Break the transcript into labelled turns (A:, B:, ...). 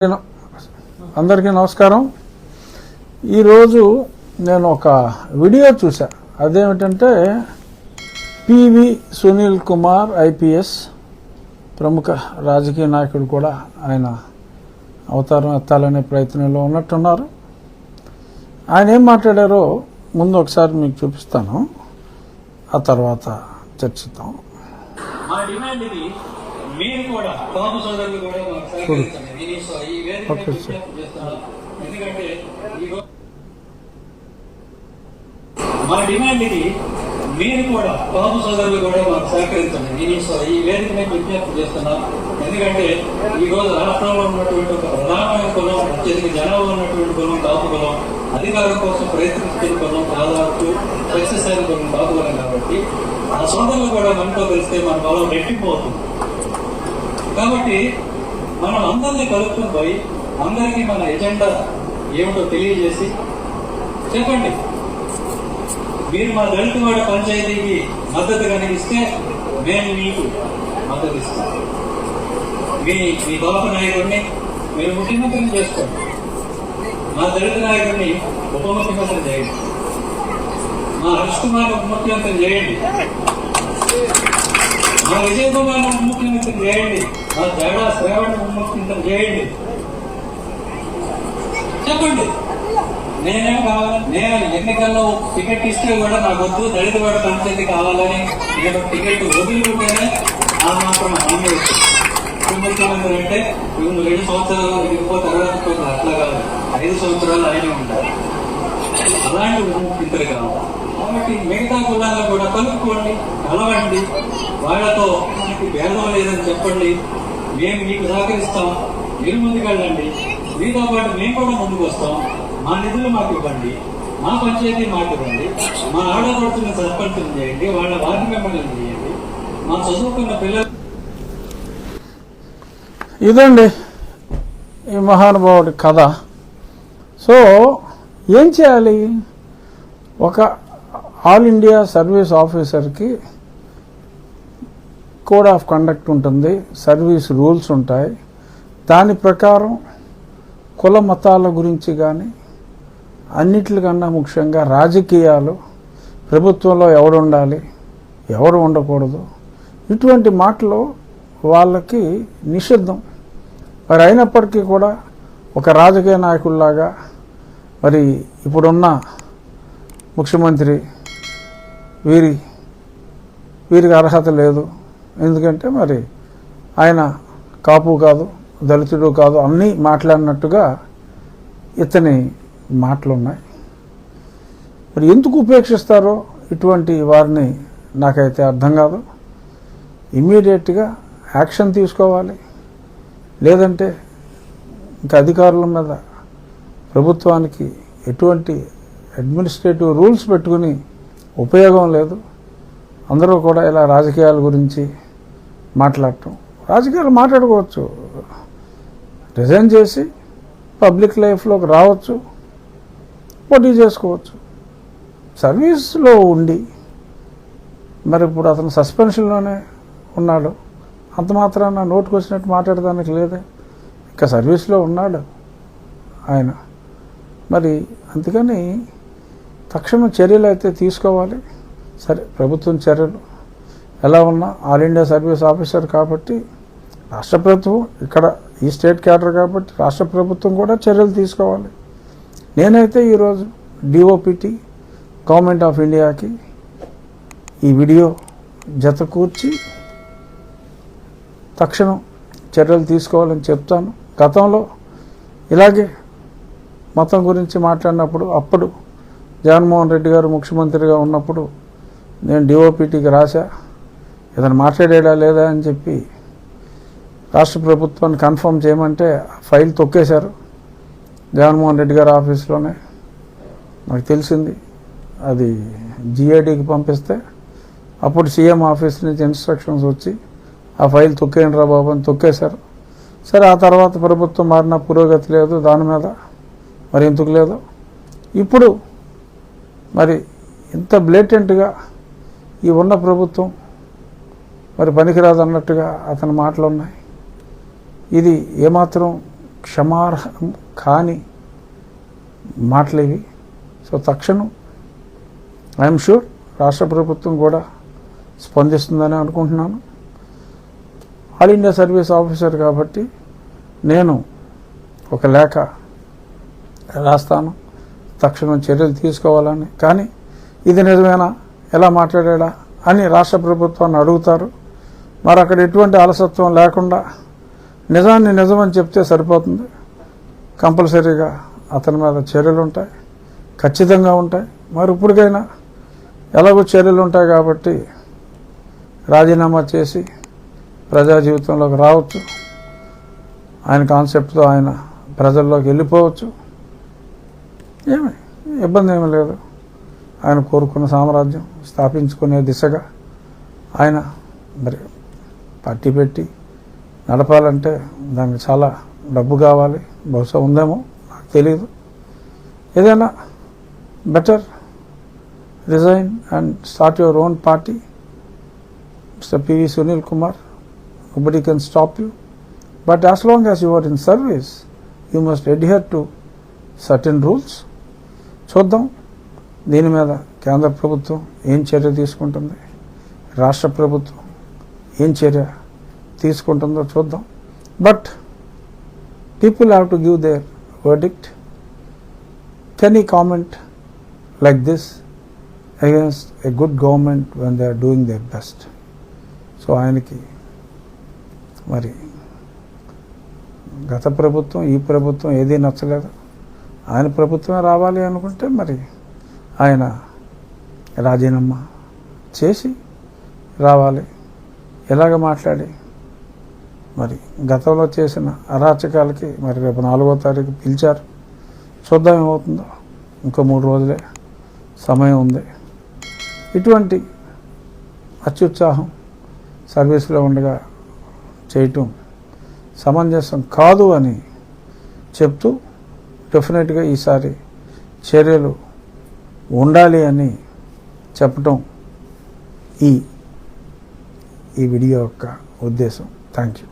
A: అందరికీ నమస్కారం. ఈరోజు నేను ఒక వీడియో చూసా. అదేమిటంటే పివి సునీల్ కుమార్ ఐపీఎస్ ప్రముఖ రాజకీయ నాయకుడు కూడా ఆయన అవతారం ఎత్తాలనే ప్రయత్నంలో ఉన్నట్టున్నారు. ఆయన ఏం మాట్లాడారో ముందు ఒకసారి మీకు చూపిస్తాను, ఆ తర్వాత చర్చిద్దాం.
B: మీరు కూడా బాబు సోదరులు కూడా ఎందుకంటే మా డిమాండ్ ఇది. మీరు కూడా బాబు సోదరులు కూడా మాకు సహకరించండి. నేను ఈ వేదిక మీద విజ్ఞప్తి చేస్తున్నాను. ఎందుకంటే ఈ రోజు రాష్ట్రంలో ఉన్నటువంటి ఒక ప్రధానమైన కులం, అత్యధిక జనాభా ఉన్నటువంటి కులం కాపు కులం, అధికారం కోసం ప్రయత్నిస్తున్న కులం, దాదాపు సక్సెస్ అయిన కులం కాపు కులం. కాబట్టి ఆ సోదరులు కూడా మనతో కలిస్తే మన బలం రెట్టిపోతుంది. కాబట్టి మనం అందరినీ కలుపుకుని పోయి అందరికీ మన ఎజెండా ఏమిటో తెలియజేసి చెప్పండి. మీరు మా దళితవాడ పంచాయతీకి మద్దతు కలిగిస్తే మేము మీకు మద్దతు ఇస్తాం. మీ బాబు నాయకుడిని మీరు ముఖ్యమంత్రిని చేసుకోండి. మా దళిత నాయకుడిని ఉప ముఖ్యమంత్రి చేయండి. మా హరీష్ కుమార్ ఉప ముఖ్యమంత్రి చేయండి. మా విజయ్ కుమార్ ఉప ముఖ్యమంత్రి చేయండి. మా జగడా శ్రావణ్ ఉప ముఖ్యమంత్రి చేయండి. చెప్పండి. నేనేం కావాలి? నేను ఎన్నికల్లో టికెట్ ఇస్తే కూడా నాకు వద్దు, దళిత వాడ పంచాయతీ కావాలని నేను టికెట్ వదిలికుంటేనే ఆ మాత్రం హామీ వచ్చింది. ఉప ముఖ్యమంత్రి అంటే 2 సంవత్సరాలు తర్వాత అట్లా కాదు, 5 సంవత్సరాలు ఆయనే ఉంటారు. అలాంటి ఉప ముఖ్యమంత్రి కావాలి. కాబట్టి మిగతా కులాలను కూడా కలుపుకోండి, కలవండి, వాళ్లతో మనకి భేదం లేదని చెప్పండి. మేము మీకు సహకరిస్తాం, మీరు ముందుకెళ్ళండి. మీతో పాటు మేము కూడా ముందుకు వస్తాం. మా నిధులు మాకు ఇవ్వండి, మా పంచాయతీ మాకు ఇవ్వండి, మా ఆడపడుతున్న సర్పంచులు చేయండి, వాళ్ళ వార్డు మెంబర్లను చేయండి, మా చదువుకున్న పిల్లలు.
A: ఇదండి ఈ మహానుభావుడి కథ. సో ఏం చేయాలి? ఒక ఆల్ ఇండియా సర్వీస్ ఆఫీసర్కి కోడ్ ఆఫ్ కండక్ట్ ఉంటుంది, సర్వీస్ రూల్స్ ఉంటాయి. దాని ప్రకారం కుల మతాల గురించి కానీ అన్నిటికన్నా ముఖ్యంగా రాజకీయాలు, ప్రభుత్వంలో ఎవరు ఉండాలి, ఎవరు ఉండకూడదు, ఇటువంటి మాటలు వాళ్ళకి నిషిద్ధం. మరి అయినప్పటికీ కూడా ఒక రాజకీయ నాయకుల్లాగా మరి ఇప్పుడున్న ముఖ్యమంత్రి వీరికి అర్హత లేదు, ఎందుకంటే మరి ఆయన కాపు కాదు, దళితుడు కాదు, అన్నీ మాట్లాడినట్టుగా ఇతని మాటలున్నాయి. మరి ఎందుకు ఉపేక్షిస్తారో ఇటువంటి వారిని నాకైతే అర్థం కాదు. ఇమ్మీడియట్గా యాక్షన్ తీసుకోవాలి. లేదంటే ఇంకా అధికారుల మీద ప్రభుత్వానికి ఎటువంటి అడ్మినిస్ట్రేటివ్ రూల్స్ పెట్టుకుని ఉపయోగం లేదు. అందరూ కూడా ఇలా రాజకీయాల గురించి మాట్లాడటం, రాజకీయాలు మాట్లాడుకోవచ్చు, రిజైన్ చేసి పబ్లిక్ లైఫ్లోకి రావచ్చు, పోటీ చేసుకోవచ్చు. సర్వీస్లో ఉండి మరి ఇప్పుడు అతను సస్పెన్షన్లోనే ఉన్నాడు, అంత మాత్రాన నోటుకు వచ్చినట్టు మాట్లాడడానికి లేదే, ఇంకా సర్వీస్లో ఉన్నాడు ఆయన. మరి అందుకని తక్షణ చర్యలు అయితే తీసుకోవాలి. సరే, ప్రభుత్వం చర్యలు ఎలా ఉన్నా ఆల్ ఇండియా సర్వీస్ ఆఫీసర్ కాబట్టి రాష్ట్ర ప్రభుత్వం, ఇక్కడ ఈ స్టేట్ క్యాడర్ కాబట్టి రాష్ట్ర ప్రభుత్వం కూడా చర్యలు తీసుకోవాలి. నేనైతే ఈరోజు డిఓపిటి గవర్నమెంట్ ఆఫ్ ఇండియాకి ఈ వీడియో జత కూర్చి తక్షణం చర్యలు తీసుకోవాలని చెప్తాను. గతంలో ఇలాగే మతం గురించి మాట్లాడినప్పుడు, అప్పుడు జగన్మోహన్ రెడ్డి గారు ముఖ్యమంత్రిగా ఉన్నప్పుడు నేను డిఓపిటికి రాశా, ఏదైనా మాట్లాడేడా లేదా అని చెప్పి రాష్ట్ర ప్రభుత్వాన్ని కన్ఫర్మ్ చేయమంటే ఫైల్ తొక్కేశారు జగన్మోహన్ రెడ్డి గారి ఆఫీస్లోనే. నాకు తెలిసింది అది జిఐడికి పంపిస్తే అప్పుడు సీఎం ఆఫీస్ నుంచి ఇన్స్ట్రక్షన్స్ వచ్చి ఆ ఫైల్ తొక్కేయండి రా బాబు అని తొక్కేశారు. సరే, ఆ తర్వాత ప్రభుత్వం మారిన పురోగతి లేదు దాని మీద, మరి ఎందుకు లేదు. ఇప్పుడు మరి ఇంత బ్లేటెంట్గా ఈ ఉన్న ప్రభుత్వం మరి పనికిరాదు అన్నట్టుగా అతని మాటలు ఉన్నాయి. ఇది ఏమాత్రం క్షమార్హం కాని మాటలేవి. సో తక్షణం ఐఎమ్ షూర్ రాష్ట్ర ప్రభుత్వం కూడా స్పందిస్తుందని అనుకుంటున్నాను. ఆల్ ఇండియా సర్వీస్ ఆఫీసర్ కాబట్టి నేను ఒక లేఖ రాస్తాను తక్షణం చర్యలు తీసుకోవాలని. కానీ ఇది నిజమేనా, ఎలా మాట్లాడా అని రాష్ట్ర ప్రభుత్వాన్ని అడుగుతారు. మరి అక్కడ ఎటువంటి అలసత్వం లేకుండా నిజాన్ని నిజమని చెప్తే సరిపోతుంది. కంపల్సరీగా అతని మీద చర్యలు ఉంటాయి, ఖచ్చితంగా ఉంటాయి. మరి ఇప్పటికైనా ఎలాగో చర్యలు ఉంటాయి కాబట్టి రాజీనామా చేసి ప్రజా జీవితంలోకి రావచ్చు. ఆయన కాన్సెప్ట్తో ఆయన ప్రజల్లోకి వెళ్ళిపోవచ్చు. ఏమి ఇబ్బంది ఏమీ లేదు. ఆయన కోరుకున్న సామ్రాజ్యం స్థాపించుకునే దిశగా ఆయన మరి పార్టీ పెట్టి నడపాలంటే దానికి చాలా డబ్బు కావాలి. బహుశా ఉందేమో, నాకు తెలియదు. ఏదైనా better resign and start your own party. Mister PV Sunil Kumar, nobody can stop you. But as long as you are in service, you must adhere to certain rules. చూద్దాం దీని మీద కేంద్ర ప్రభుత్వం ఏం చర్య తీసుకుంటుంది, రాష్ట్ర ప్రభుత్వం ఏం చర్య తీసుకుంటుందో చూద్దాం. But people have to give their verdict. Can you comment like this against a good government when they are doing their best? So ఆయనకి మరి గత ప్రభుత్వం ఈ ప్రభుత్వం ఏదీ నచ్చలేదు. ఆయన ప్రభుత్వమే రావాలి అనుకుంటే మరి ఆయన రాజీనామా చేసి రావాలి. ఇలాగ మాట్లాడి మరి గతంలో చేసిన అరాచకాలకి మరి రేపు 4వ తారీఖు పిలిచారు. చూద్దాం ఏమవుతుందో. ఇంకో 3 రోజులే సమయం ఉంది. ఇటువంటి అత్యుత్సాహం సర్వీస్లో ఉండగా చేయటం సమంజసం కాదు అని చెప్తూ డెఫినెట్గా ఈసారి చర్యలు ఉండాలి అని చెప్పటం ఈ వీడియో యొక్క ఉద్దేశం. Thank you.